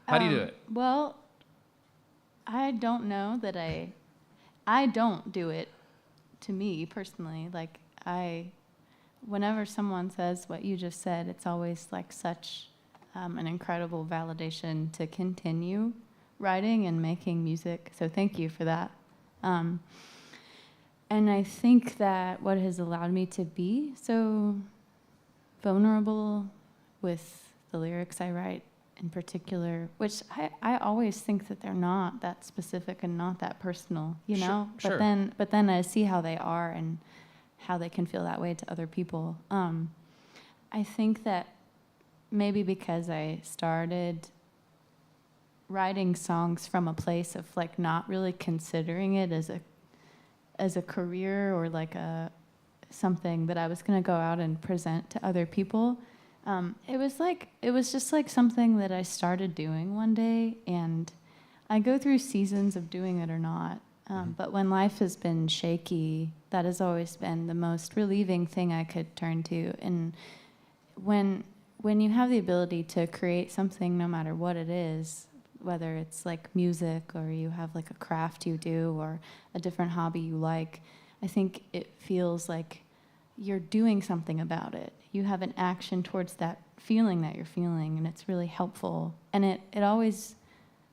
How do you do it? Well, I don't know that I don't do it to me personally. Like whenever someone says what you just said, it's always like such an incredible validation to continue writing and making music. So thank you for that. And I think that what has allowed me to be so vulnerable with the lyrics I write in particular, which I always think that they're not that specific and not that personal, you know? Sure. But then I see how they are and how they can feel that way to other people. I think that maybe because I started writing songs from a place of like not really considering it as a career or like something that I was going to go out and present to other people. It was just like something that I started doing one day, and I go through seasons of doing it or not. But when life has been shaky, that has always been the most relieving thing I could turn to. And when you have the ability to create something, no matter what it is, whether it's like music or you have like a craft you do or a different hobby you like, I think it feels like you're doing something about it. You have an action towards that feeling that you're feeling, and it's really helpful. And it always,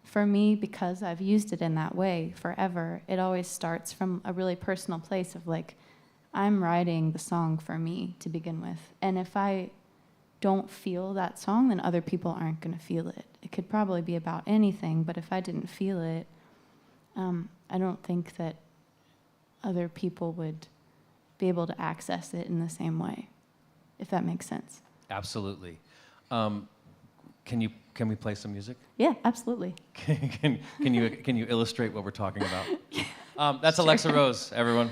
for me, because I've used it in that way forever, it always starts from a really personal place of like, I'm writing the song for me to begin with. And if I don't feel that song, then other people aren't going to feel it. It could probably be about anything, but if I didn't feel it, I don't think that other people would be able to access it in the same way, if that makes sense. Absolutely. Can we play some music? Yeah, absolutely. Can you illustrate what we're talking about? That's sure. Alexa Rose, everyone.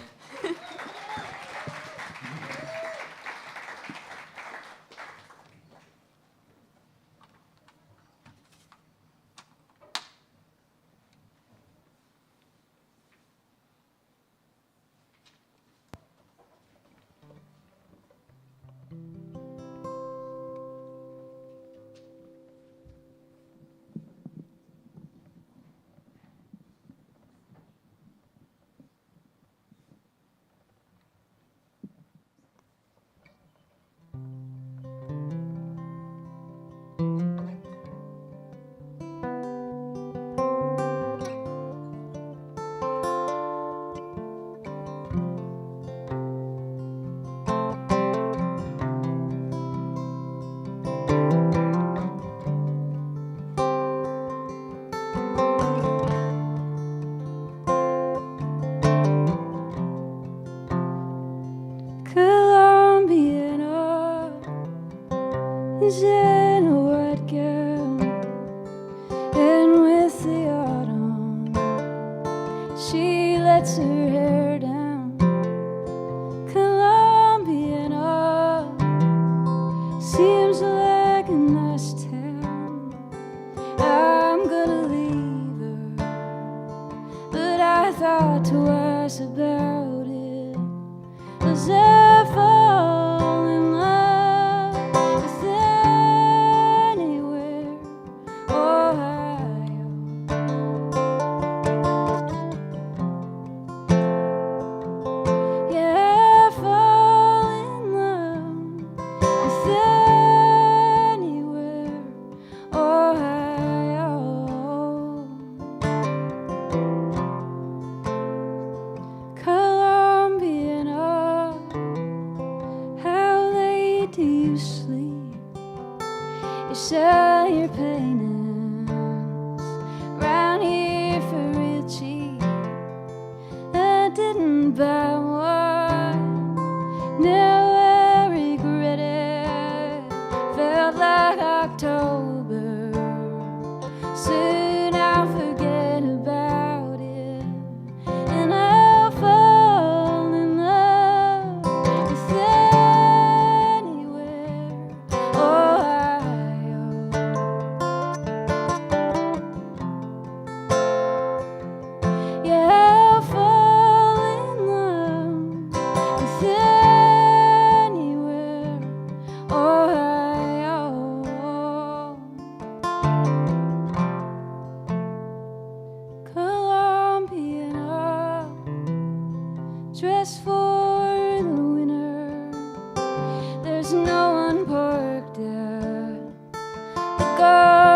Yeah, I'll fall in love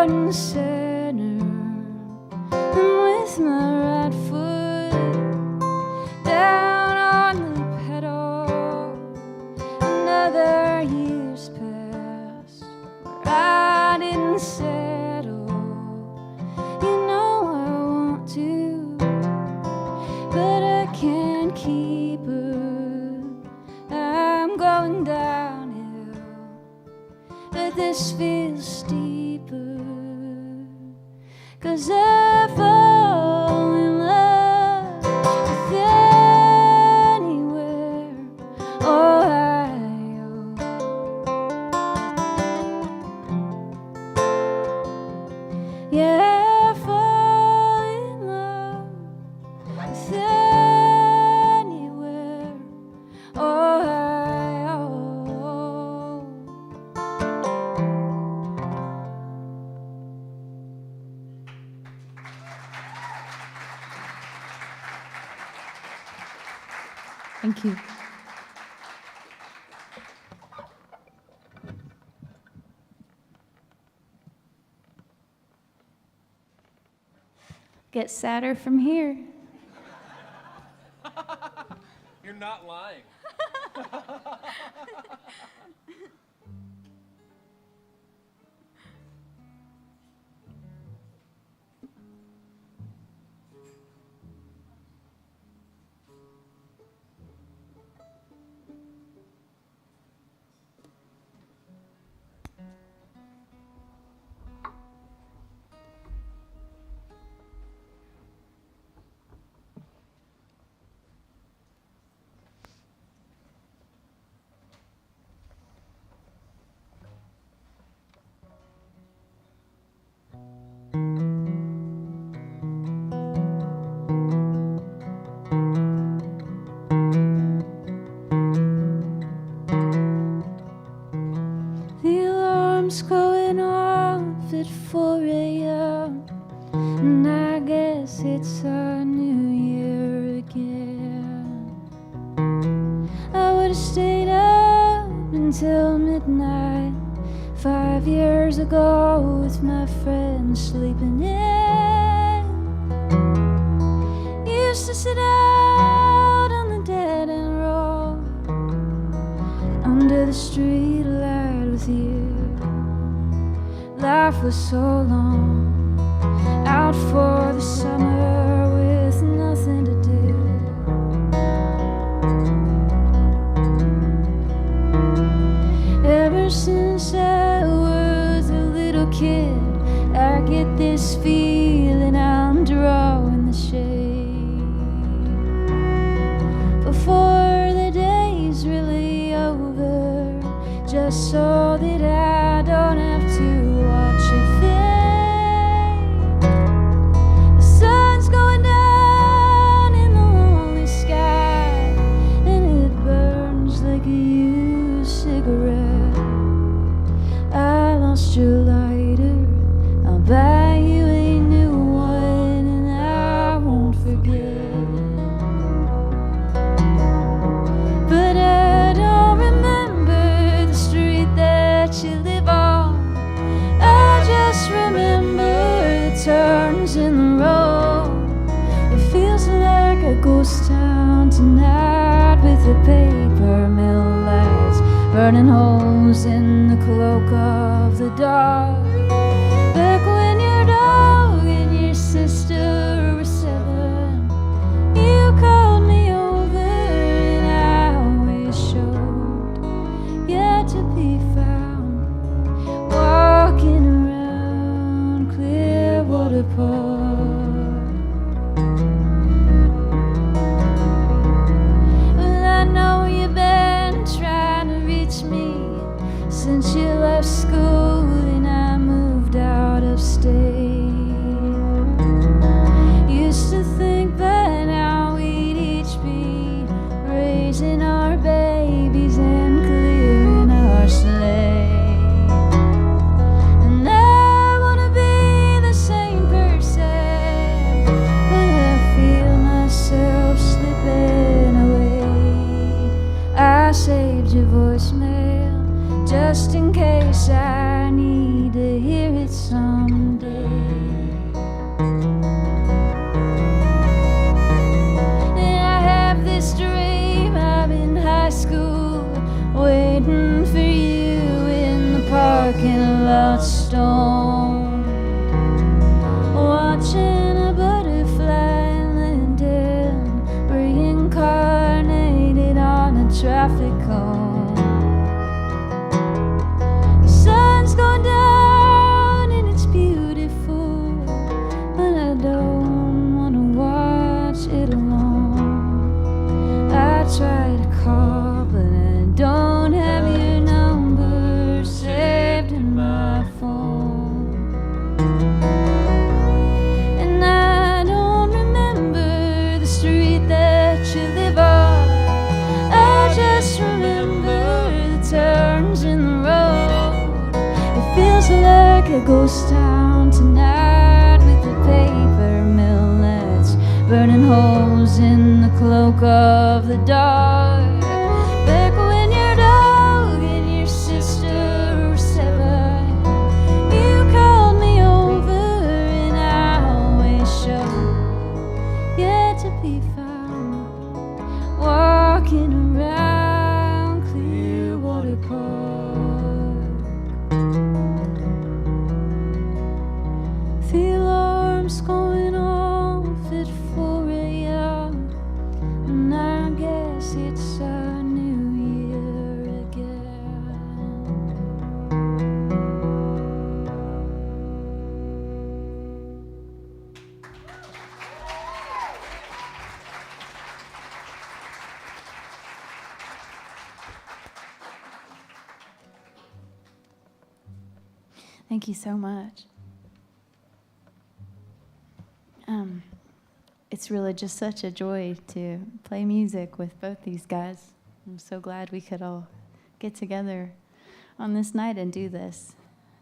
front and center, and with my right foot down on the pedal. Another year's passed where I didn't settle. You know I want to, but I can't keep her. I'm going downhill, but this feels steeper, 'cause I fall in love with anywhere, Ohio. Yeah, I fall in love with anywhere, Ohio. Thank you. Get sadder from here. You're not lying. The alarm's going off at 4 a.m. and I guess it's a new year again. I would've stayed up until midnight 5 years ago with my friends sleeping in. Used to sit out on the dead end road under the street light with you. Life was so long, out for the summer with nothing to do. Ever since I was a little kid, I get this feeling I'm drawing the shade before the day's really over, just so that I don't have to watch it fade. The sun's going down in the lonely sky, and it burns like a used cigarette. I lost your lighter, I'll buy you a new one, and I won't forget. But I don't remember the street that you live on. I just remember the turns in the road. It feels like a ghost town tonight, with the paper mill lights burning holes in the cloak of the dark. Back when your dog and your sister were 7, you called me over, and I always showed, yet to be found, walking around Clearwater Park. Well, I know you've been trying to reach me since you left school and I moved out of state. Used to think by now we'd each be raising our babies and clearing our slate. And I wanna be the same person ghost town tonight with the paper mill that's burning holes in the cloak of the dark. Back when your dog and your sister were 7, you called me over and I always showed yet to be found, walking around Clearwater Park. The alarm's going off at 4 a.m. and I guess it's a new year again. Thank you so much. It's really just such a joy to play music with both these guys. I'm so glad we could all get together on this night and do this.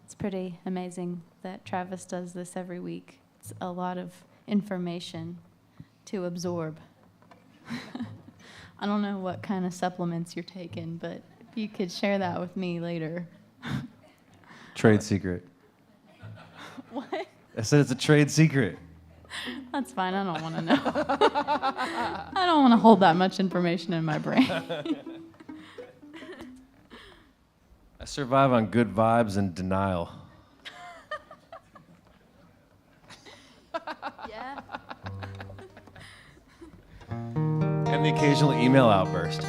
It's pretty amazing that Travis does this every week. It's a lot of information to absorb. I don't know what kind of supplements you're taking, but if you could share that with me later. Trade secret. What? I said it's a trade secret. That's fine. I don't want to know. I don't want to hold that much information in my brain. I survive on good vibes and denial. Yeah. And the occasional email outburst.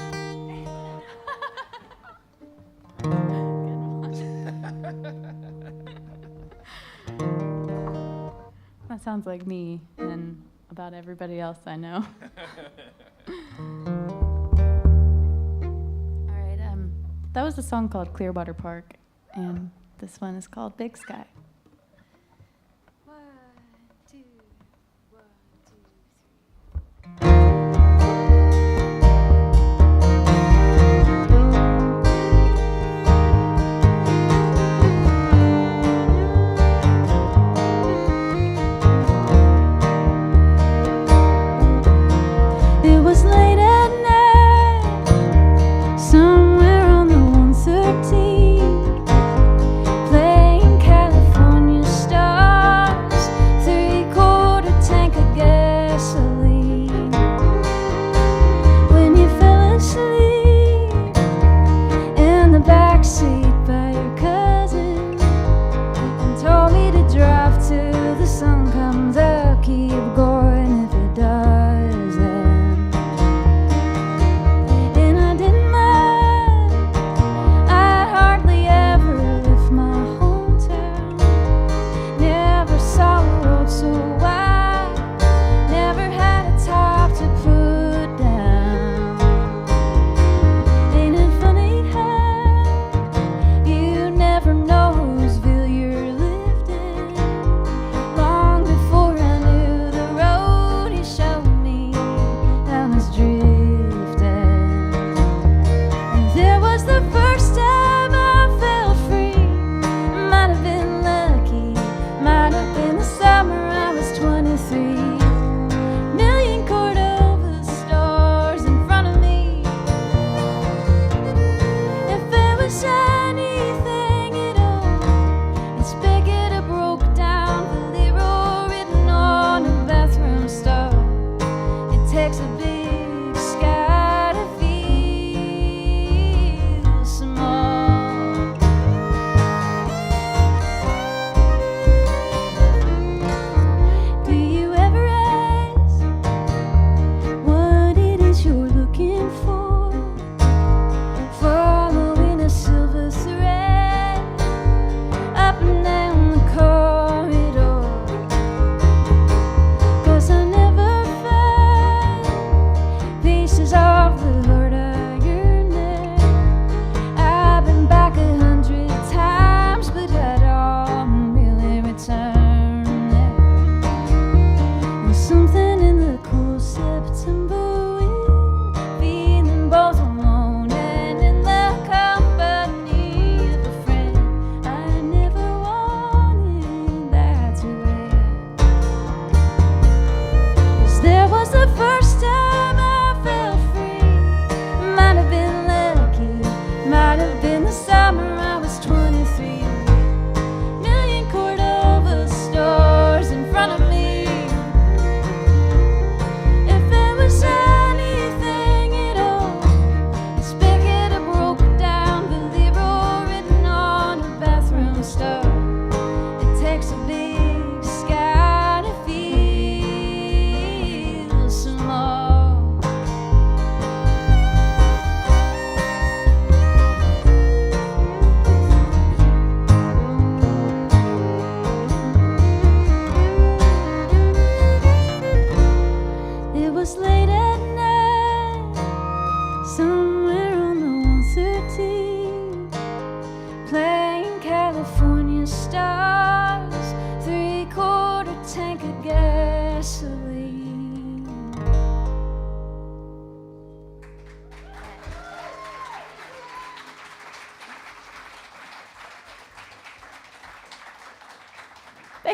That sounds like me and about everybody else I know. All right, that was a song called Clearwater Park, and this one is called Big Sky. 1, 2, 1, 2, 3. It was late at night, somewhere on the 113, playing California.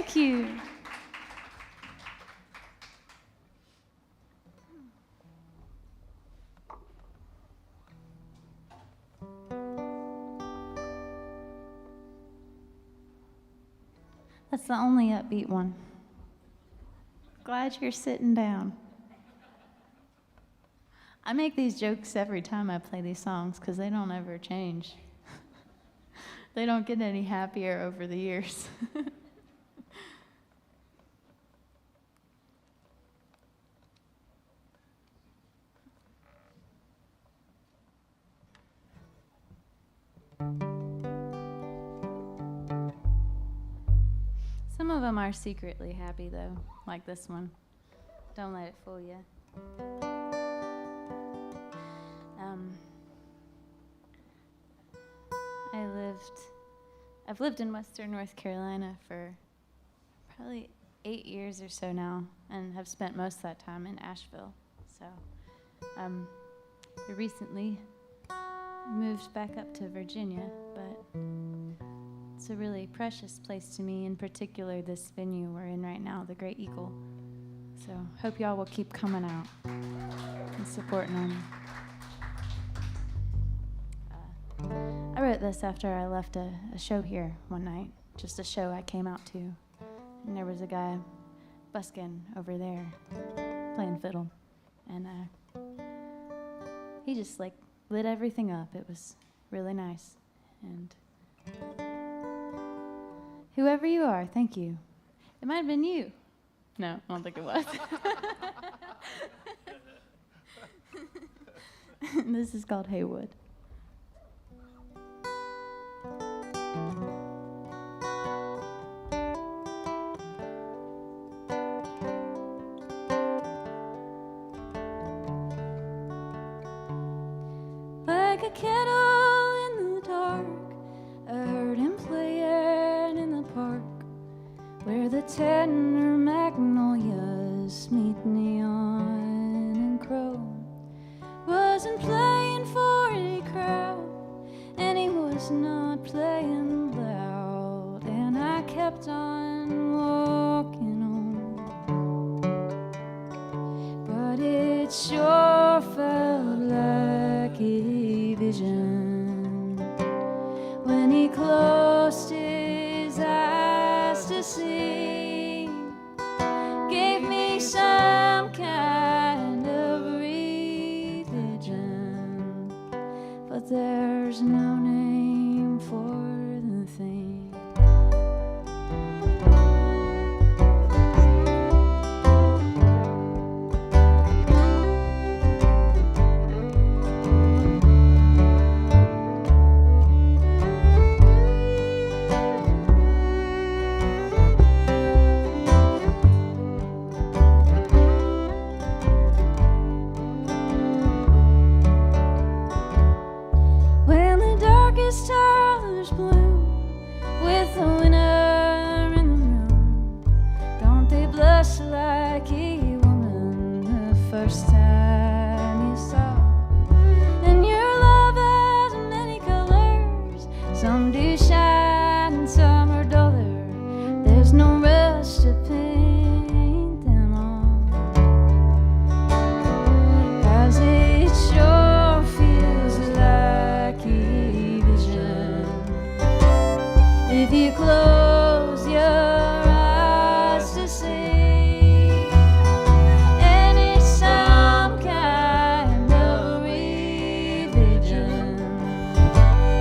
Thank you. That's the only upbeat one. Glad you're sitting down. I make these jokes every time I play these songs because they don't ever change. They don't get any happier over the years. Some of them are secretly happy, though, like this one. Don't let it fool you. I've lived in Western North Carolina for probably 8 years or so now, and have spent most of that time in Asheville. So, I recently moved back up to Virginia, but it's a really precious place to me, in particular this venue we're in right now, the Great Eagle. So hope y'all will keep coming out and supporting them. I wrote this after I left a show here one night, just a show I came out to, and there was a guy busking over there playing fiddle, and he just like lit everything up. It was really nice, and whoever you are, thank you. It might have been you. No, I don't think it was. This is called Haywood. Like a kettle in the dark, I heard him playing in the park, where the tender magnolias meet neon and chrome. Wasn't playing for a crowd, and he was not playing loud, and I kept on walking on. But it sure felt like a vision when he closed his eyes to see, gave me some kind of religion, but there's no name for the thing. Stars bloom with the winter in the room. Don't they blush like a woman the first time you saw? And your love has many colors. Some do shine and some are duller. There's no rush to paint them all, 'cause it sure feels like if you close your eyes to see, and it's some kind of religion,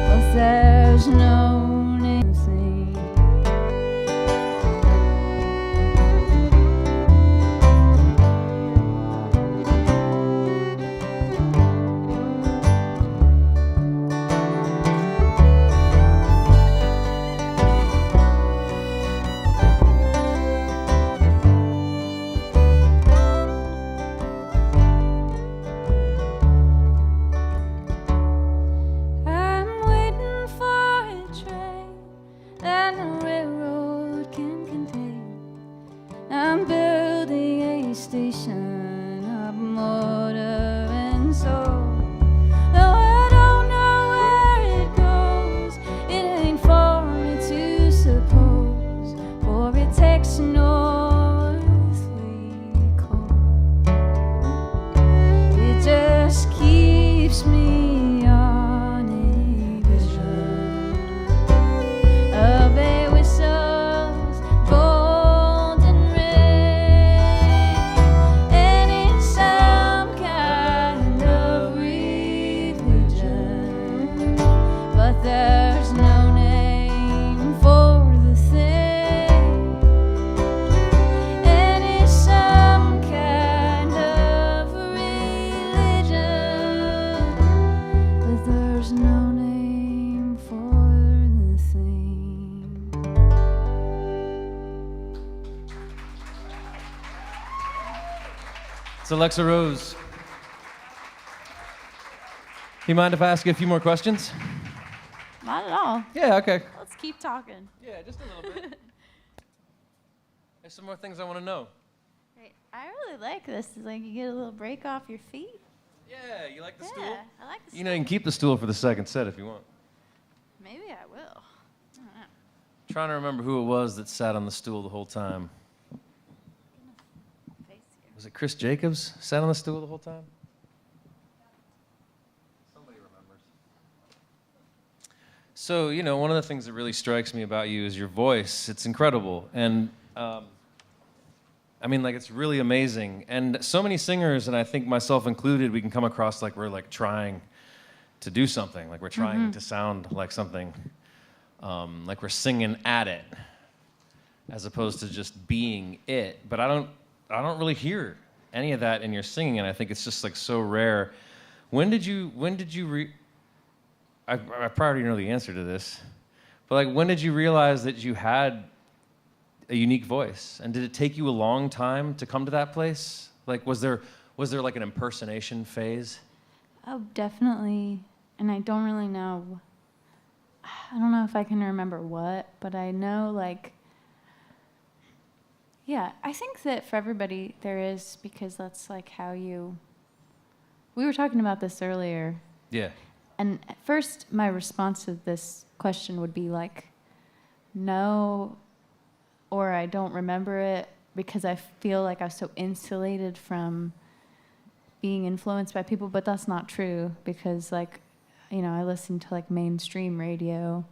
but there's no name to sing. I'm building a station of motor and soul. Though I don't know where it goes, it ain't for me to suppose, for it takes It's Alexa Rose. You mind if I ask you a few more questions? Not at all. Yeah, okay. Let's keep talking. Yeah, just a little bit. There's some more things I want to know. Great. I really like this. It's like you get a little break off your feet. Yeah, you like the stool? Yeah, I like the You know, you can keep the stool for the second set if you want. Maybe I will. I don't know. Trying to remember who it was that sat on the stool the whole time. Face here. Was it Chris Jacobs sat on the stool the whole time? Somebody remembers. So, you know, one of the things that really strikes me about you is your voice. It's incredible. And, I mean, like, it's really amazing. And so many singers, and I think myself included, we can come across like we're, like, trying to do something. Like we're trying to sound like something. Like we're singing at it, as opposed to just being it. But I don't really hear any of that in your singing, and I think it's just like so rare. When did you I probably already know the answer to this, but like when did you realize that you had a unique voice, and did it take you a long time to come to that place? Like was there like an impersonation phase? Oh, definitely. And I don't really know. I don't know if I can remember what, but I know, like, yeah, I think that for everybody there is, because that's like how you. We were talking about this earlier. Yeah. And at first, my response to this question would be like, no, or I don't remember it, because I feel like I was so insulated from being influenced by people, but that's not true, because like, you know, I listened to like mainstream radio.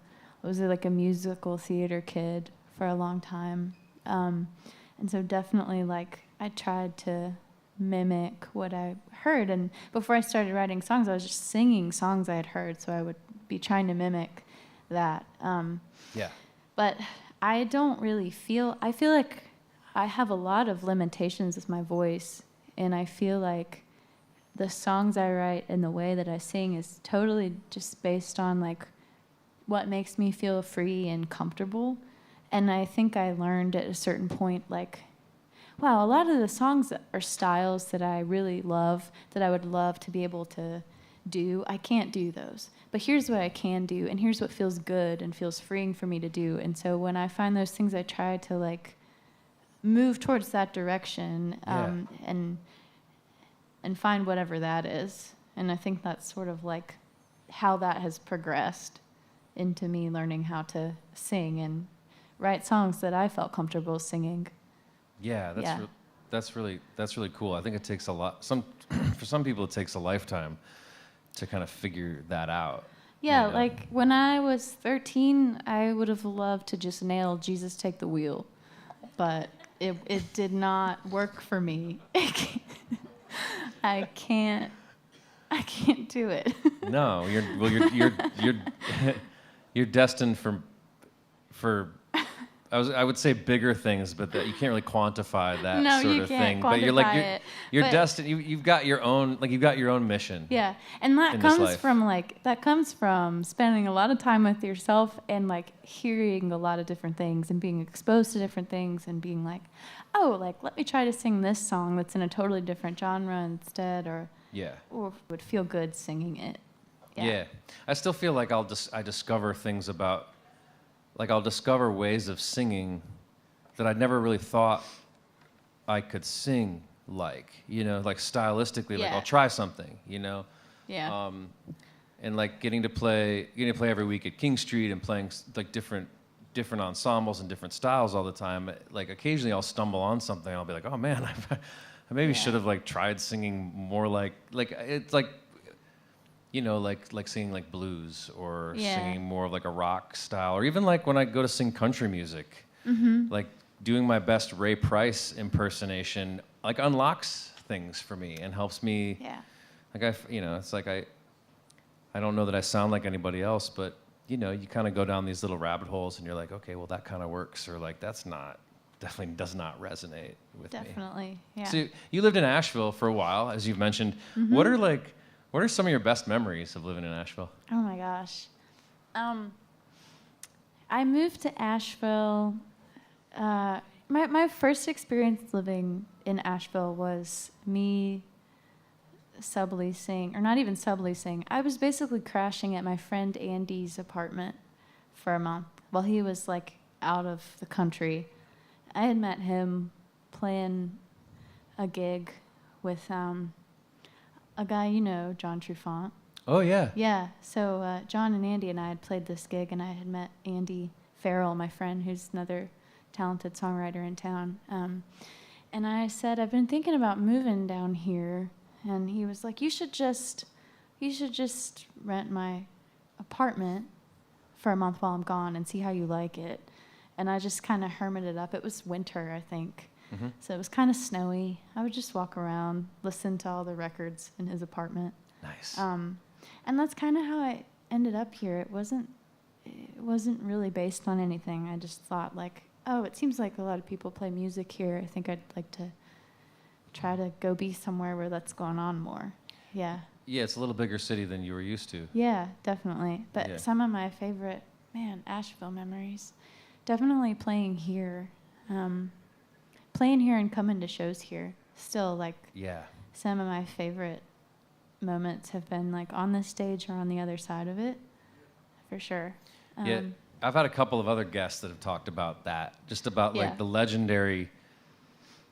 I was like a musical theater kid for a long time. And so definitely like I tried to mimic what I heard. And before I started writing songs, I was just singing songs I had heard. So I would be trying to mimic that. Yeah. But I don't really I feel like I have a lot of limitations with my voice. And I feel like the songs I write and the way that I sing is totally just based on like what makes me feel free and comfortable. And I think I learned at a certain point, like, wow, a lot of the songs are styles that I really love, that I would love to be able to do. I can't do those. But here's what I can do, and here's what feels good and feels freeing for me to do. And so when I find those things, I try to like move towards that direction, and find whatever that is. And I think that's sort of like how that has progressed into me learning how to sing and write songs that I felt comfortable singing. Yeah, that's really cool. I think it takes a lot. For some people, it takes a lifetime to kind of figure that out. Yeah, you know? like when I was 13, I would have loved to just nail "Jesus Take the Wheel," but it did not work for me. I can't do it. No, you're destined for I would say bigger things, but that you can't really quantify that No, sort you of can't thing. But you're like quantify you're it, but- destined. You've got your own mission. Yeah, and that in this comes from spending a lot of time with yourself and like hearing a lot of different things and being exposed to different things and being like, oh, like let me try to sing this song that's in a totally different genre instead, or would feel good singing it. Yeah. I still feel like I discover things about, like I'll discover ways of singing that I'd never really thought I could sing like, you know, like stylistically, like I'll try something, you know? Yeah. And like getting to play every week at King Street and playing like different ensembles and different styles all the time. Like occasionally I'll stumble on something and I'll be like, oh man, I maybe should have like tried singing more like it's like, you know, like singing like blues or singing more of like a rock style, or even like when I go to sing country music, like doing my best Ray Price impersonation like unlocks things for me and helps me. Yeah. Like it's like I don't know that I sound like anybody else, but you know, you kind of go down these little rabbit holes and you're like, okay, well that kind of works, or like definitely does not resonate with me. Definitely. Yeah. So you lived in Asheville for a while, as you've mentioned. What are some of your best memories of living in Asheville? Oh my gosh. I moved to Asheville my first experience living in Asheville was me subleasing, or not even subleasing. I was basically crashing at my friend Andy's apartment for a month while he was like out of the country. I had met him playing a gig with a guy you know, John Trufant. Oh, yeah. Yeah, so John and Andy and I had played this gig, and I had met Andy Farrell, my friend, who's another talented songwriter in town. And I said, I've been thinking about moving down here. And he was like, you should just rent my apartment for a month while I'm gone and see how you like it. And I just kind of hermited up. It was winter, I think. Mm-hmm. So it was kind of snowy. I would just walk around, listen to all the records in his apartment. Nice. And that's kind of how I ended up here. It wasn't really based on anything. I just thought like, oh, it seems like a lot of people play music here. I think I'd like to try to go be somewhere where that's going on more. Yeah. Yeah, it's a little bigger city than you were used to. Yeah, definitely. But Yeah. some of my favorite, Asheville memories, definitely playing here. Playing here and coming to shows here. Still, like, Yeah. some of my favorite moments have been like on this stage or on the other side of it, for sure. Yeah, I've had a couple of other guests that have talked about that, just about Yeah. like the legendary,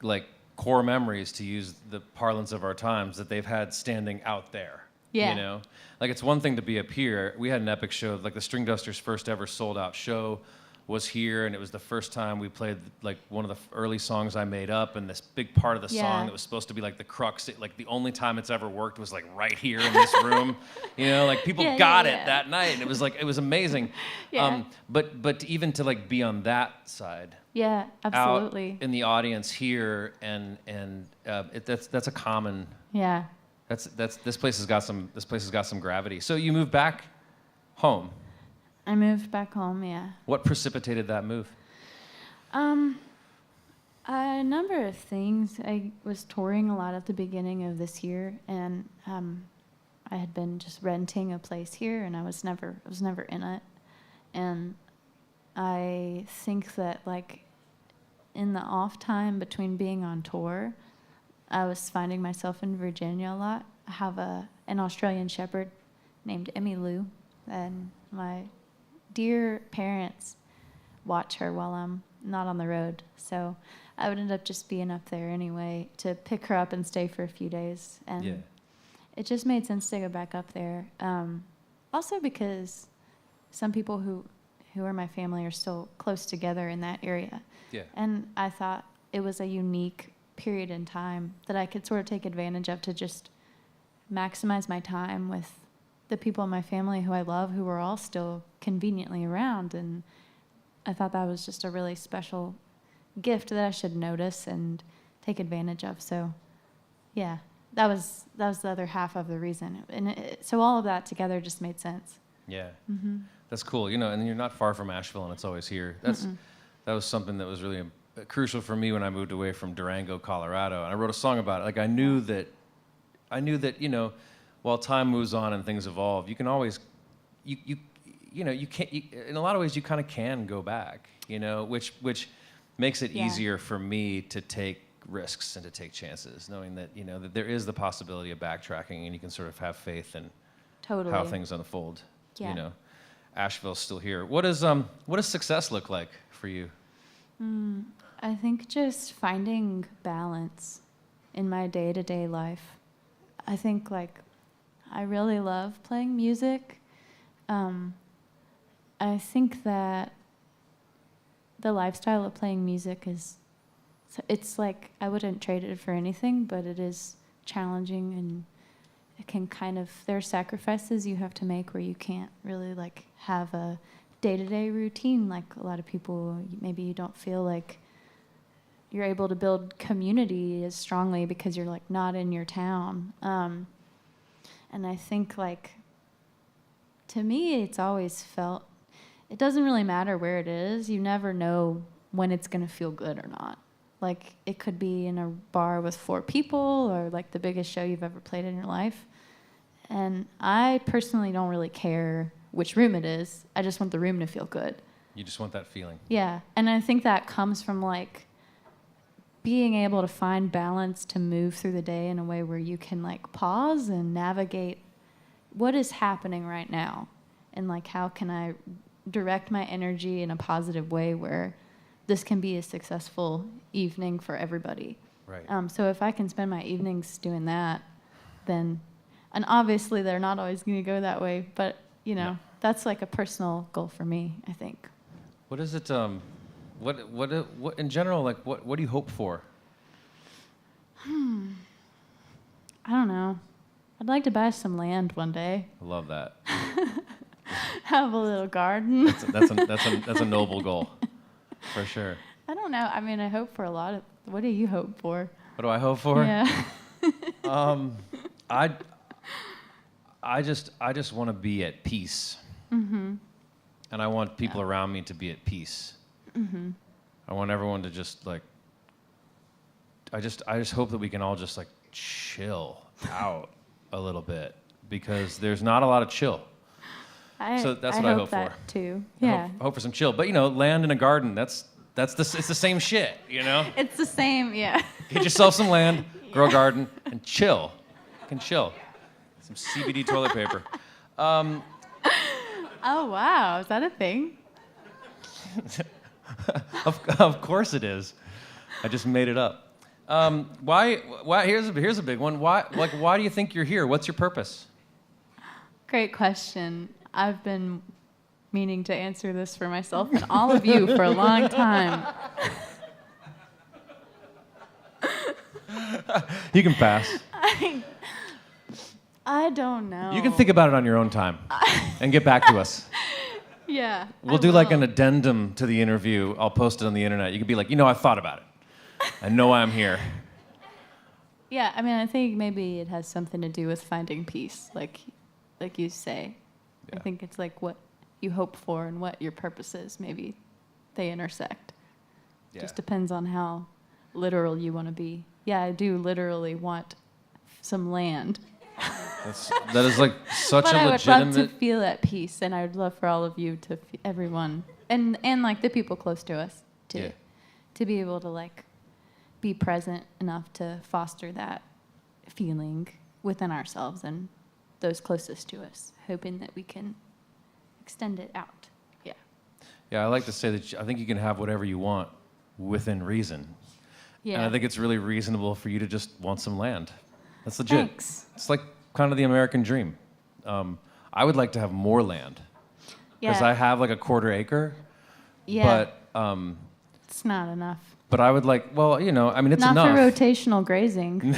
like core memories, to use the parlance of our times, that they've had standing out there. Yeah. You know, like it's one thing to be up here. We had an epic show, like the Stringdusters' first ever sold out show was here, and it was the first time we played like one of the early songs I made up, and this big part of the Yeah. song that was supposed to be like the crux, like the only time it's ever worked was like right here in this room. You know, like people Yeah, got yeah, it yeah. that night, and it was like, it was amazing. Yeah. But even to like be on that side, Yeah, absolutely. out in the audience here, and that's a common. Yeah. This place has got some gravity. So you moved back home. I moved back home, yeah. What precipitated that move? A number of things. I was touring a lot at the beginning of this year, and I had been just renting a place here, and I was never in it. And I think that like in the off time between being on tour, I was finding myself in Virginia a lot. I have an Australian Shepherd named Emmy Lou, and my dear parents watch her while I'm not on the road. So I would end up just being up there anyway to pick her up and stay for a few days. And Yeah. it just made sense to go back up there. Also because some people who are my family are still close together in that area. Yeah. And I thought it was a unique period in time that I could sort of take advantage of to just maximize my time with the people in my family who I love, who are all still conveniently around. And I thought that was just a really special gift that I should notice and take advantage of. So, yeah, that was the other half of the reason. And so all of that together just made sense. Yeah. Mm-hmm. That's cool. You know, and you're not far from Asheville, and it's always here. That was something that was really crucial for me when I moved away from Durango, Colorado. And I wrote a song about it. Like I knew that, you know, while time moves on and things evolve, you can always, you can't, in a lot of ways, you kind of can go back, you know, which makes it Yeah. easier for me to take risks and to take chances, knowing that, you know, that there is the possibility of backtracking, and you can sort of have faith in Totally. how things unfold. Yeah. You know, Asheville's still here. What does success look like for you? I think just finding balance in my day-to-day life. I think like I really love playing music. I think that the lifestyle of playing music it's like I wouldn't trade it for anything, but it is challenging, and it can there are sacrifices you have to make where you can't really like have a day-to-day routine like a lot of people. Maybe you don't feel like you're able to build community as strongly because you're like not in your town. And I think like to me it's always felt it doesn't really matter where it is. You never know when it's going to feel good or not. Like it could be in a bar with 4 people or like the biggest show you've ever played in your life. And I personally don't really care which room it is. I just want the room to feel good. You just want that feeling. Yeah. And I think that comes from like being able to find balance to move through the day in a way where you can like pause and navigate what is happening right now, and like how can I direct my energy in a positive way where this can be a successful evening for everybody. Right. So if I can spend my evenings doing that, then, and obviously they're not always going to go that way, but you know, that's like a personal goal for me, I think. What is it? What in general? Like, what do you hope for? I don't know. I'd like to buy some land one day. I love that. Have a little garden. That's a noble goal, for sure. I don't know. I mean, I hope for a lot of. What do you hope for? What do I hope for? Yeah. I just want to be at peace. Mm-hmm. And I want people around me to be at peace. Mm-hmm. I want everyone to just like. I just hope that we can all just like chill out a little bit, because there's not a lot of chill. So that's what I hope that for. Too. Yeah. I hope for some chill, but you know, land in a garden. It's the same shit, you know. It's the same, yeah. Get yourself some land, grow a garden, and chill. You can chill. Some CBD toilet paper. Oh wow, is that a thing? Of course it is. I just made it up. Why? Here's a big one. Why do you think you're here? What's your purpose? Great question. I've been meaning to answer this for myself and all of you for a long time. You can pass. I don't know. You can think about it on your own time and get back to us. Yeah. We'll do like an addendum to the interview. I'll post it on the internet. You could be like, you know, I've thought about it. I know why I'm here. Yeah, I mean, I think maybe it has something to do with finding peace, like you say. Yeah. I think it's like what you hope for and what your purpose is. Maybe they intersect. Yeah. Just depends on how literal you want to be. Yeah, I do literally want some land. That is like such but a I would love legitimate. to feel at peace, and I would love for all of you to, everyone, and like the people close to us, to be able to like be present enough to foster that feeling within ourselves and those closest to us, hoping that we can extend it out. Yeah. Yeah, I like to say that I think you can have whatever you want within reason. Yeah. And I think it's really reasonable for you to just want some land. That's legit. Thanks. It's like kind of the American dream. I would like to have more land. Because Yeah. I have like a 1/4 acre. Yeah. But It's not enough. but I would like, well, you know, I mean, it's Not enough. for rotational grazing.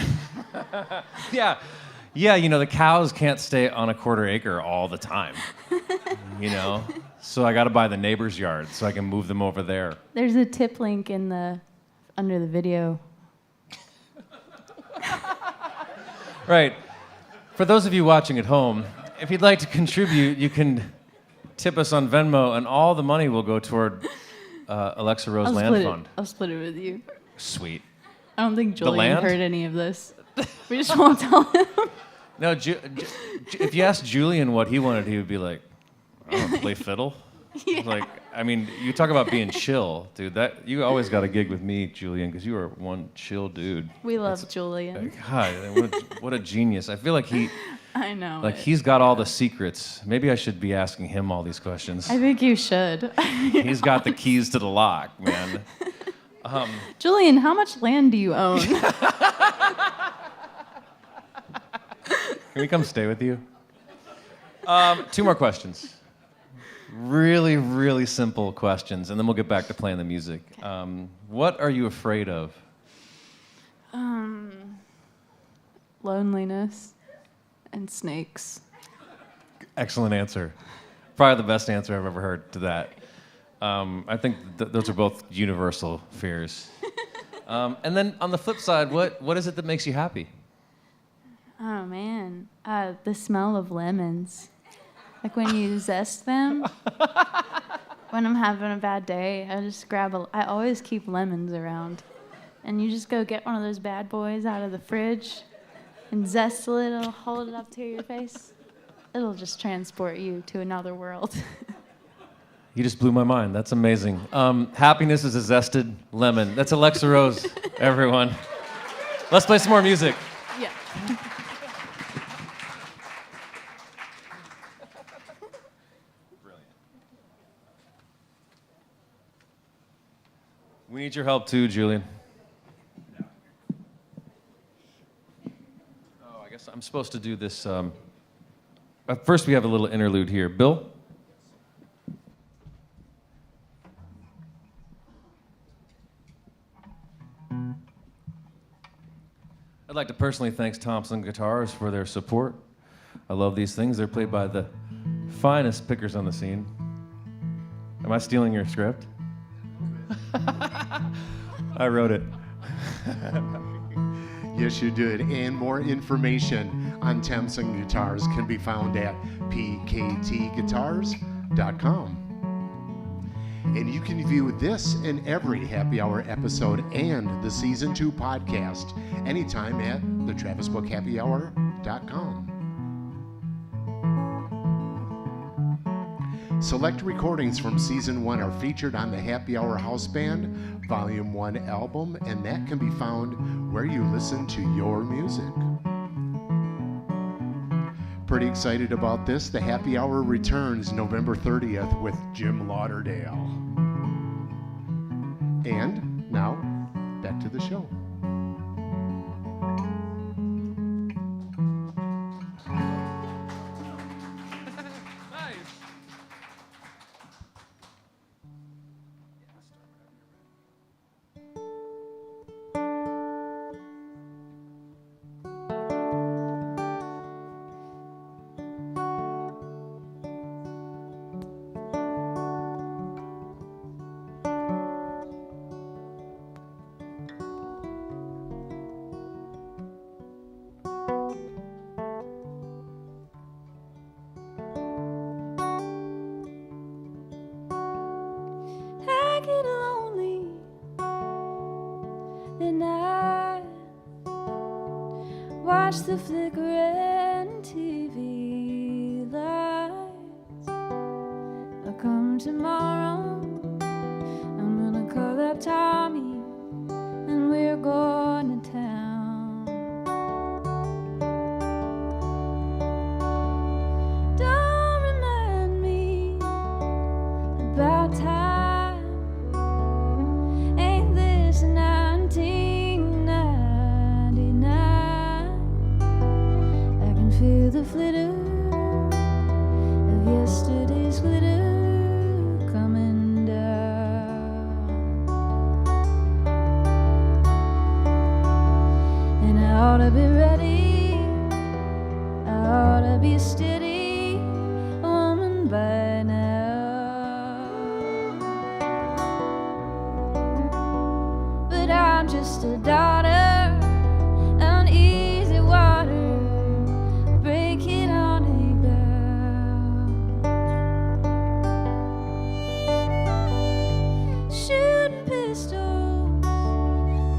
Yeah. Yeah, you know, the cows can't stay on a 1/4 acre all the time. You know? So I got to buy the neighbor's yard so I can move them over there. There's a tip link under the video. Right. For those of you watching at home, if you'd like to contribute, you can tip us on Venmo, and all the money will go toward Alexa Rose Land Fund. I'll split it with you. Sweet. I don't think Julian land? heard any of this. We just won't tell him. No, if you asked Julian what he wanted, he would be like, I don't know, play fiddle? Yeah. Like, I mean, you talk about being chill, dude. That you always got a gig with me, Julian, because you are one chill dude. We love Julian. God, what a genius. I feel like I know. he's got all the secrets. Maybe I should be asking him all these questions. I think you should. He's got the keys to the lock, man. Julian, how much land do you own? Can we come stay with you? 2 more questions. Really, really simple questions, and then we'll get back to playing the music. What are you afraid of? Loneliness and snakes. Excellent answer. Probably the best answer I've ever heard to that. I think those are both universal fears. And then on the flip side, what is it that makes you happy? Oh, man. The smell of lemons. Like when you zest them. When I'm having a bad day, I just I always keep lemons around. And you just go get one of those bad boys out of the fridge and zest a little, hold it up to your face. It'll just transport you to another world. You just blew my mind. That's amazing. Happiness is a zested lemon. That's Alexa Rose, everyone. Let's play some more music. Yeah. We need your help too, Julian. Oh, I guess I'm supposed to do this. First, we have a little interlude here. Bill? I'd like to personally thank Thompson Guitars for their support. I love these things. They're played by the finest pickers on the scene. Am I stealing your script? I wrote it. Yes, you did. And more information on Thompson Guitars can be found at pktguitars.com. And you can view this and every Happy Hour episode and the Season 2 podcast anytime at thetravisbookhappyhour.com. Select recordings from Season 1 are featured on the Happy Hour House Band Volume 1 album, and that can be found where you listen to your music. Pretty excited about this. The Happy Hour returns November 30th with Jim Lauderdale. And now, back to the show. I get lonely and I watch the flickering TV lights. I'll come tomorrow, I'm gonna call up Tommy and we're going to town. Don't remind me about time. Ain't this 1999? I can feel the flitter of yesterday's glitter coming down. And I ought to be ready, I ought to be a steady woman by now. But I'm just a daughter on easy water, breaking on a bow, shooting pistols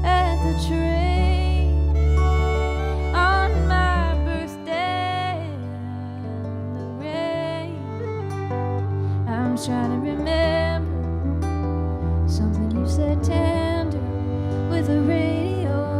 at the train on my birthday in the rain. I'm trying to remember something you said tender with the radio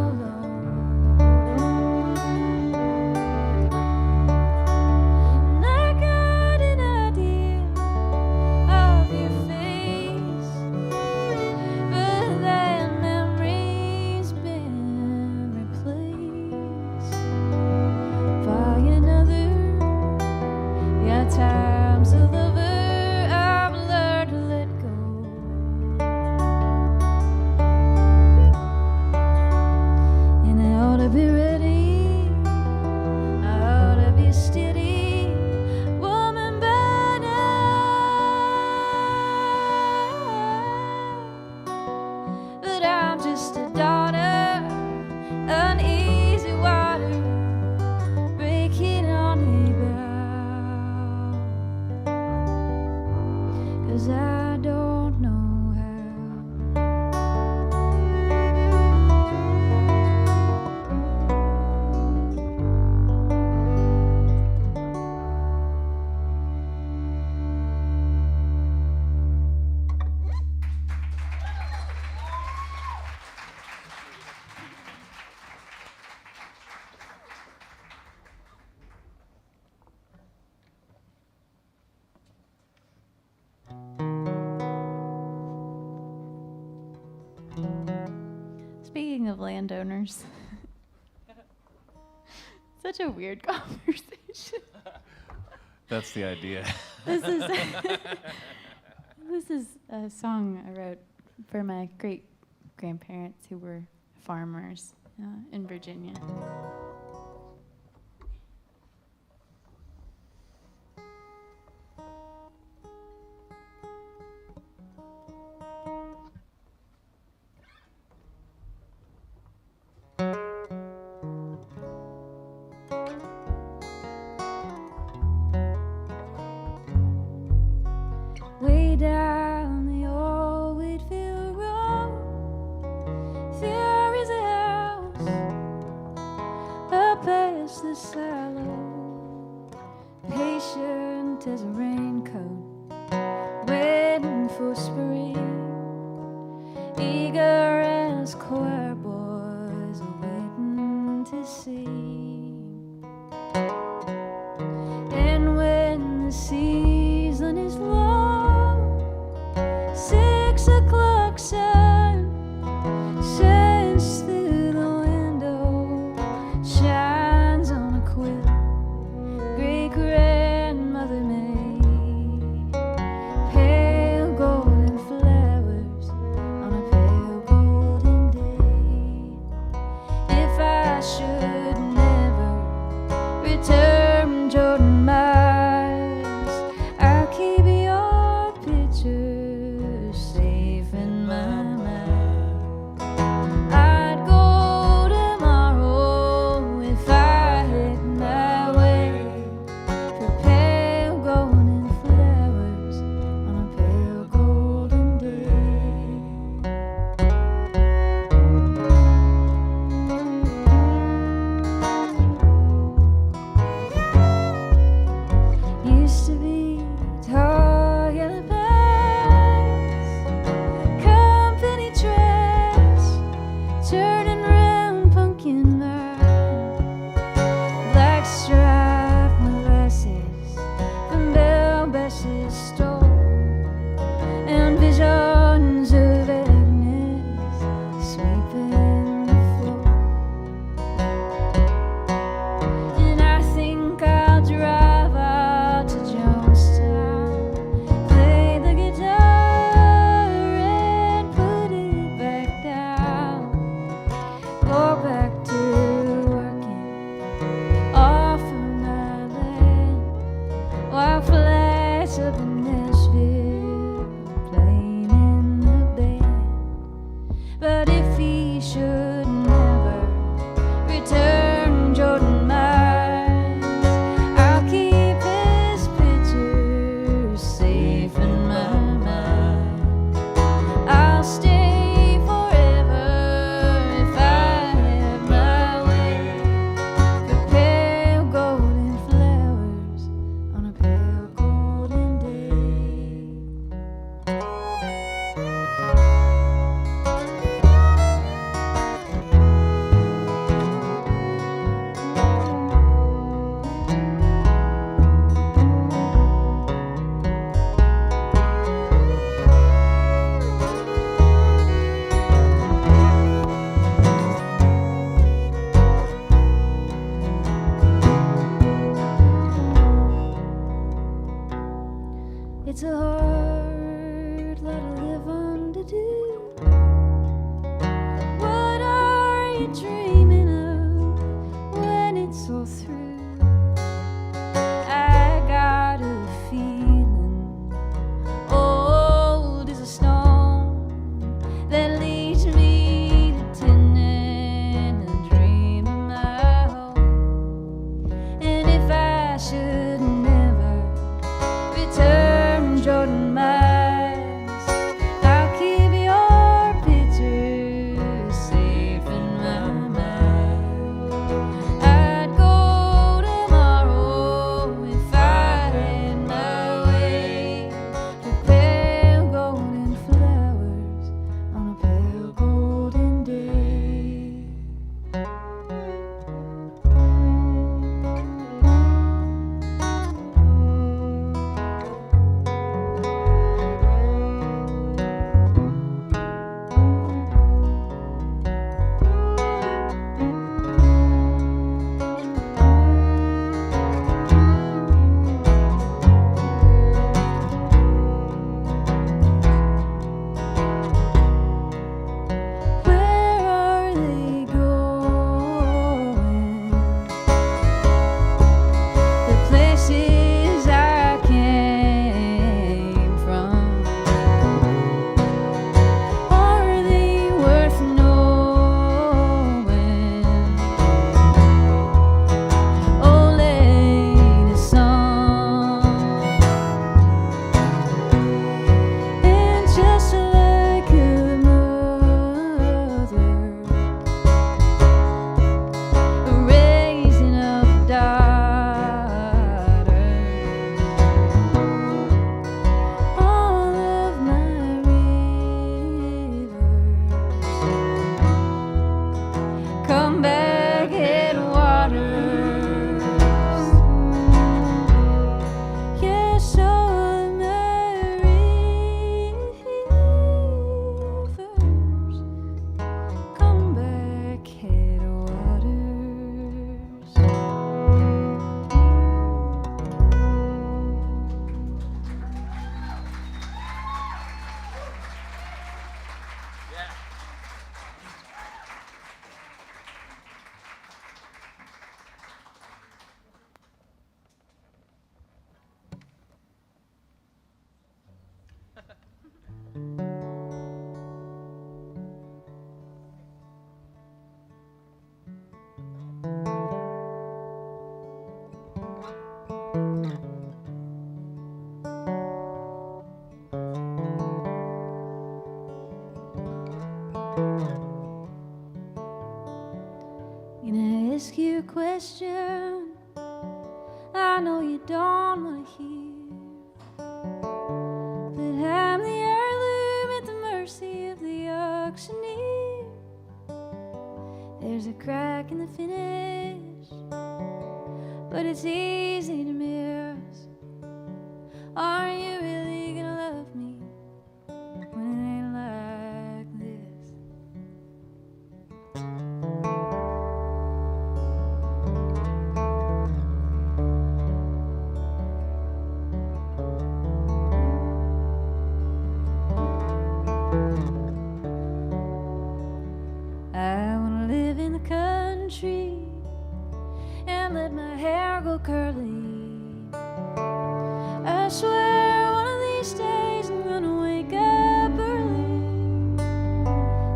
of landowners. Such a weird conversation. That's the idea. This is this is a song I wrote for my great grandparents who were farmers in Virginia. Way down the old Wheatfield Road, there is a house up past the silo, patient as a raincoat, waiting for spring, eager as choir boys are waiting to sing. And when the season is long, 6 o'clock sun shines through the window, shines on a quilt great grandmother made, pale golden flowers on a pale golden day. If I should never return Jordan Miles, I'll keep your picture safe in my mind. I'd go tomorrow if I had my way, for pale golden flowers on a pale golden day. Gonna ask you a question I know you don't want to hear, but I'm the heirloom at the mercy of the auctioneer. There's a crack in the finish, but it's easy to miss. Are you really gonna love me when it ain't like this? I wanna live in the country and let my hair go curly. I swear one of these days I'm gonna wake up early,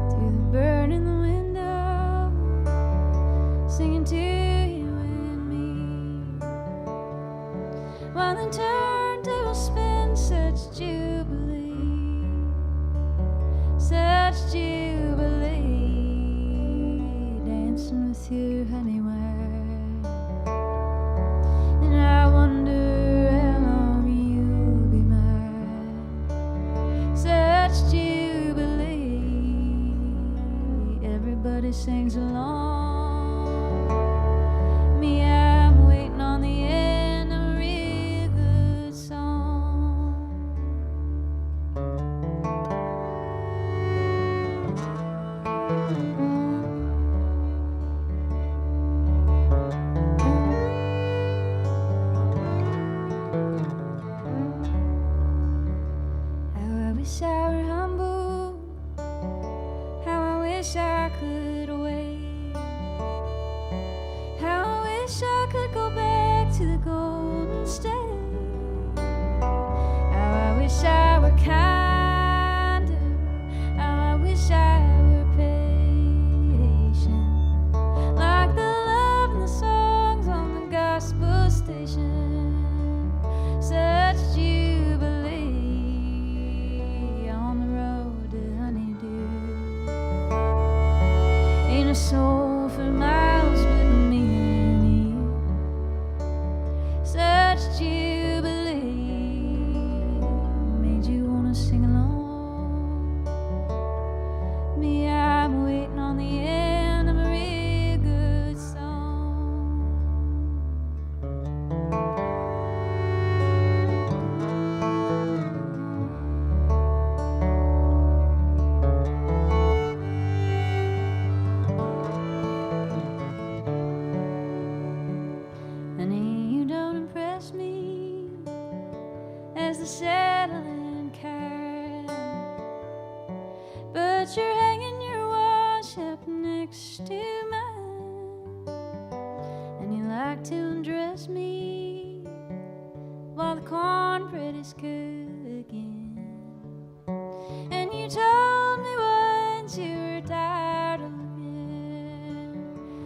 through the bird in the window, singing to you and me, while the turntable spins. Such jubilee, such jubilee, dancing with you, honey, where? And I wonder how long you'll be mine. Such jubilee, everybody sings along. Me, I'm waiting on the end of a real good song. How I wish I were humble, how I wish I could wait, how I wish I could go back to the Golden State, how I wish I were kinder, how I wish I were patient, like the love and the songs on the gospel station. Such jubilee on the road to honeydew. Ain't a soul for miles but me and you. Such jubilee made you wanna sing along. Me, I'm waiting on the end of a real good song. Honey, you don't impress me as the settling cat, but you're hanging your wash up next to mine, and you like to undress me while the cornbread is cooking, and you told me once you were tired of looking.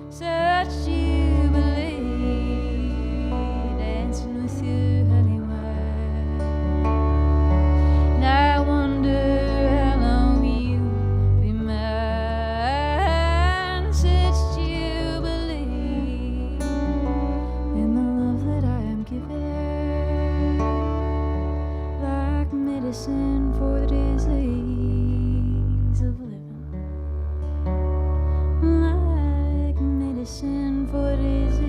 Such jubilee, dancing with you, honey, where? And I wonder how long you'll be mine. Such jubilee in the love that I am giving, like medicine for the disease of living, like medicine for the disease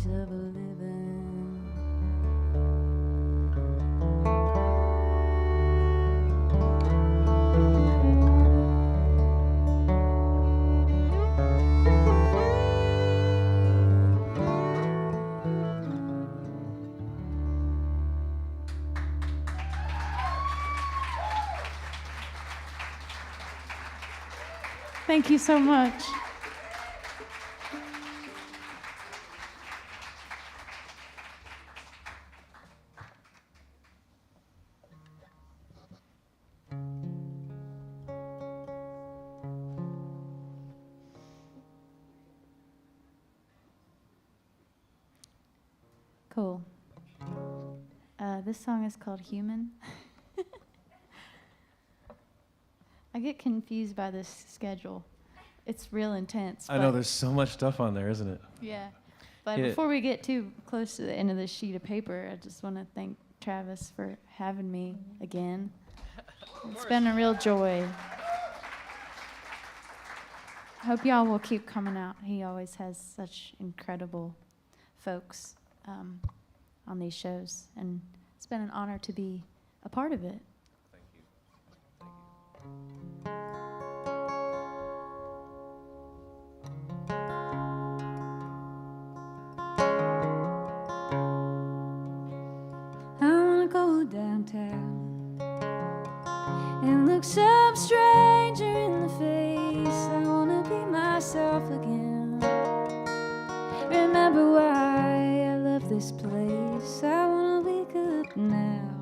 of living. Thank you so much. Cool. This song is called Human. I get confused by this schedule. It's real intense. I know there's so much stuff on there, isn't it? Yeah. But Yeah. before we get too close to the end of this sheet of paper, I just want to thank Travis for having me again. It's been a real joy. I hope y'all will keep coming out. He always has such incredible folks on these shows, and it's been an honor to be a part of it. Thank you. I wanna go downtown and look some stranger in the face. I wanna be myself again. Remember why I love this place. I wanna wake up now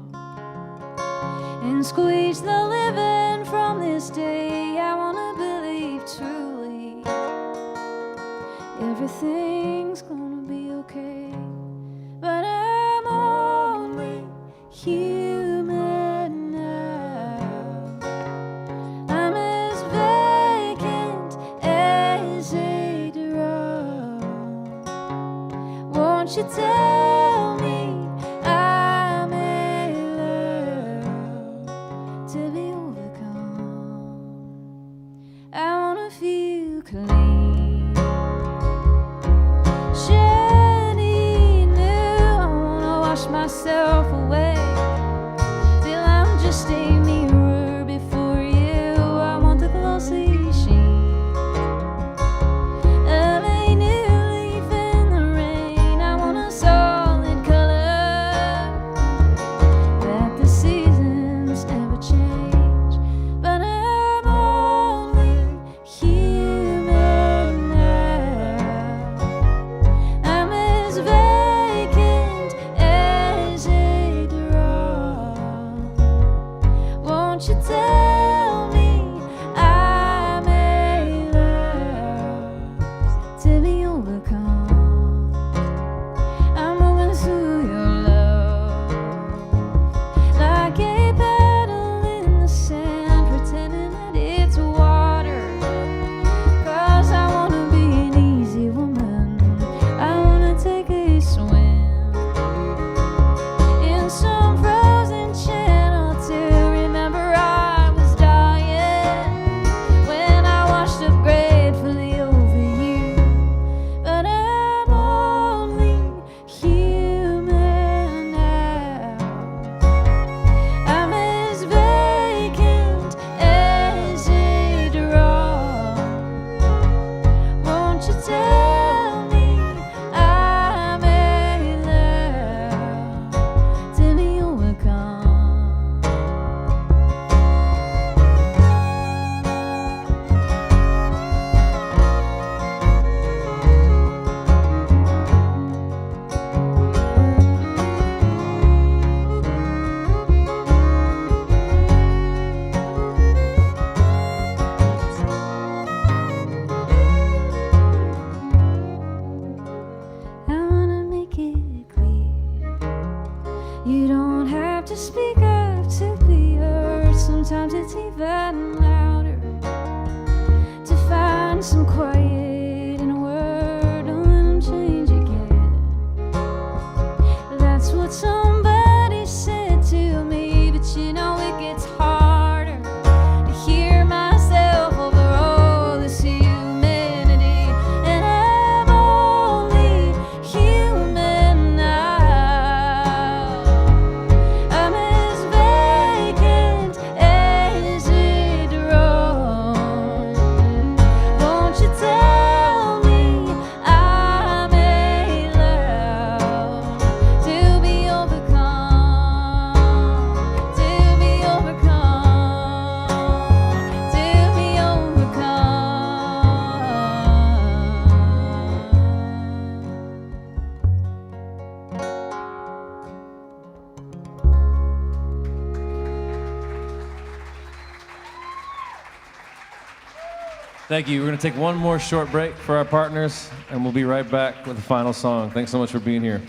and squeeze the living from this day. I wanna believe truly everything's gonna be okay. But I'm only human now. I'm as vacant as a drum. Won't you tell me I may learn to be overcome? I wanna feel clean, shiny new. I wanna wash myself away till I'm just a mirror before you. I want the glossy sheen of a new leaf in the rain. I want a solid color that the seasons never change. But I'm only human now. I'm as vacant as a drum. Won't you tell me I may learn to be overcome? I'm moving through your love like a paddle in the sand, pretending that it's water. 'Cause I wanna be an easy woman. I wanna take a swim in some frozen channel to remember I was dying when I washed up gratefully over you. But I'm only human now. I'm as vacant as a drum. Won't you tell me I may learn to be overcome? I wanna make it clear, you don't have to speak up to be heard. Sometimes it's even louder to find some quiet in a word. Don't let 'em change again. That's what somebody said to me, but you know it gets harder to hear myself over all this humanity. And I'm only human now. I'm as vacant as a drum. Won't you tell me I may learn to be overcome, to be overcome, to be overcome? Thank you. We're going to take one more short break for our partners, and we'll be right back with the final song. Thanks so much for being here.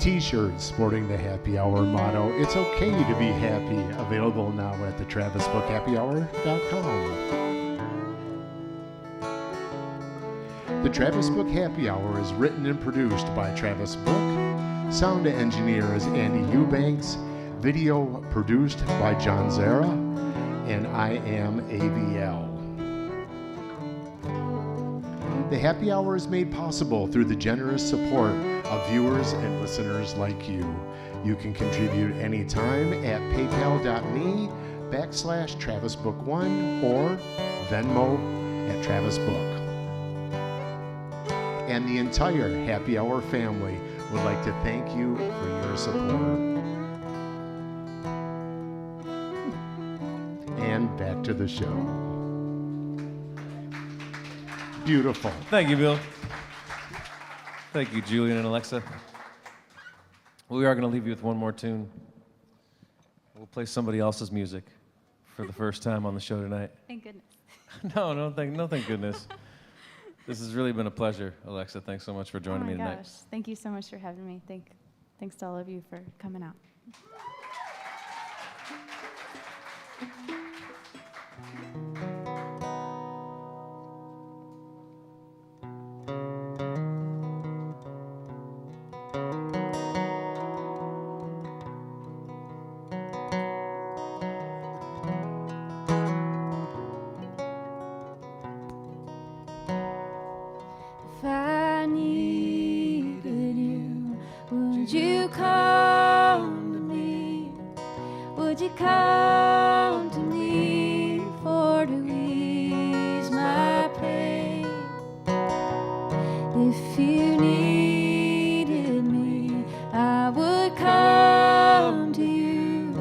T-shirts sporting the Happy Hour motto, "It's okay to be happy," available now at the TravisBookHappyHour.com. The Travis Book Happy Hour is written and produced by Travis Book. Sound engineer is Andy Eubanks. Video produced by John Zara. And I am AVL. The Happy Hour is made possible through the generous support of viewers and listeners like you. You can contribute anytime at paypal.me/TravisBook1 or Venmo at Travis Book. And the entire Happy Hour family would like to thank you for your support. And back to the show. Beautiful. Thank you, Bill. Thank you, Julian and Alexa. We are going to leave you with one more tune. We'll play somebody else's music for the first time on the show tonight. Thank goodness. No, thank goodness. This has really been a pleasure, Alexa. Thanks so much for joining me tonight. Oh my gosh. Thank you so much for having me. Thanks to all of you for coming out. If I needed you, would you come to me? Would you come to me for to ease my pain? If you needed me, I would come to you.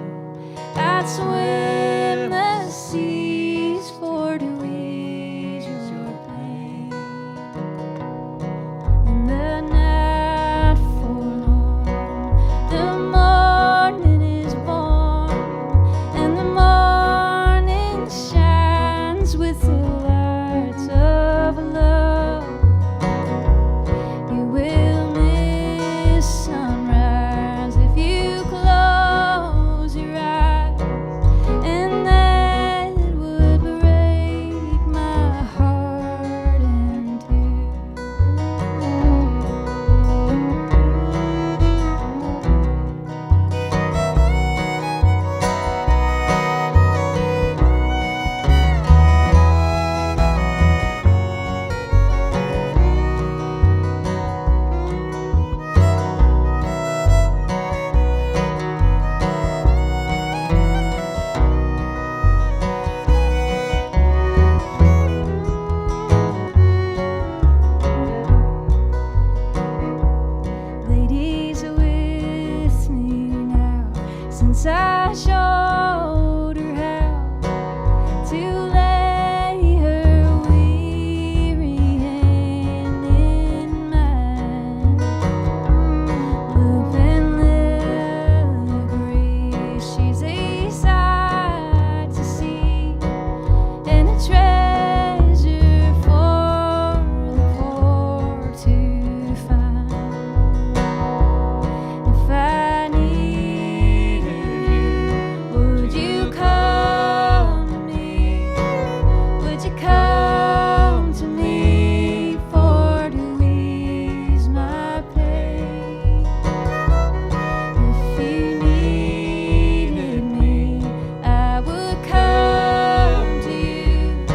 I'd swim the seas for to ease your pain. And the night for long, the morning is born, and the morning shines with the lights of love. You will miss sunrise if you close your eyes, and that would break my heart in two. Ladies are with me now, since I showed her how to lay her weary hand in mine. Loop and Lily, she's a sight to see, and a treasure for the poor to find. If I needed you, would you come to me? Would you come to me for to ease my pain? If you needed me, I would come to you.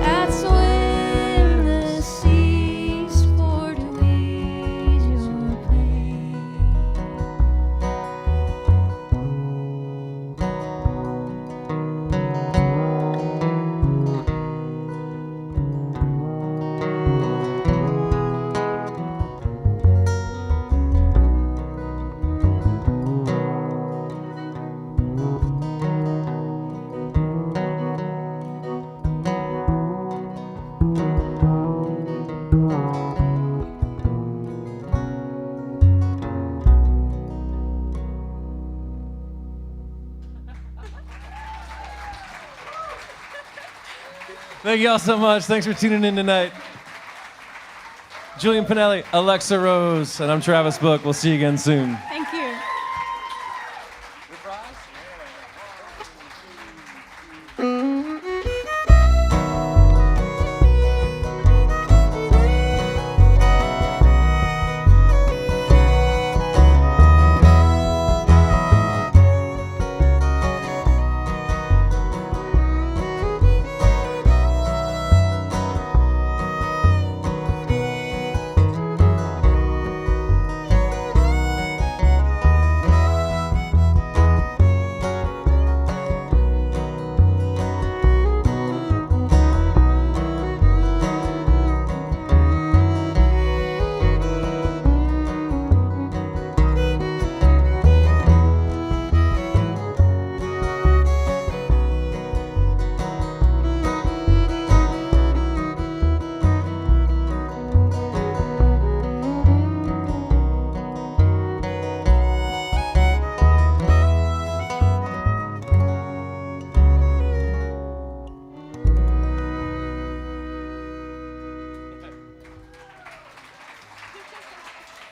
I'd swim the seas for to ease your pain. Thank you all so much. Thanks for tuning in tonight. Julian Pinelli, Alexa Rose, and I'm Travis Book. We'll see you again soon.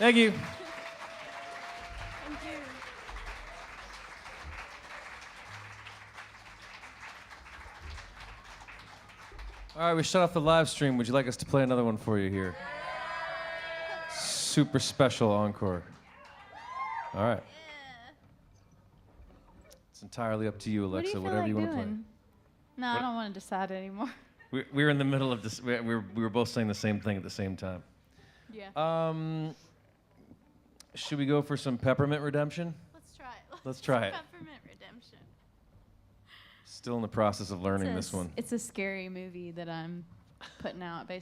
Thank you. Thank you. All right, we shut off the live stream. Would you like us to play another one for you here? Super special encore. All right. It's entirely up to you, What do Alexa. you feel Whatever like you want to play. doing? No, I don't want to decide anymore. We were in the middle of this. We were both saying the same thing at the same time. Yeah. Should we go for some Peppermint Redemption? Let's try it. Let's try it. Peppermint Redemption. Still in the process of learning this one. It's a scary movie that I'm putting out based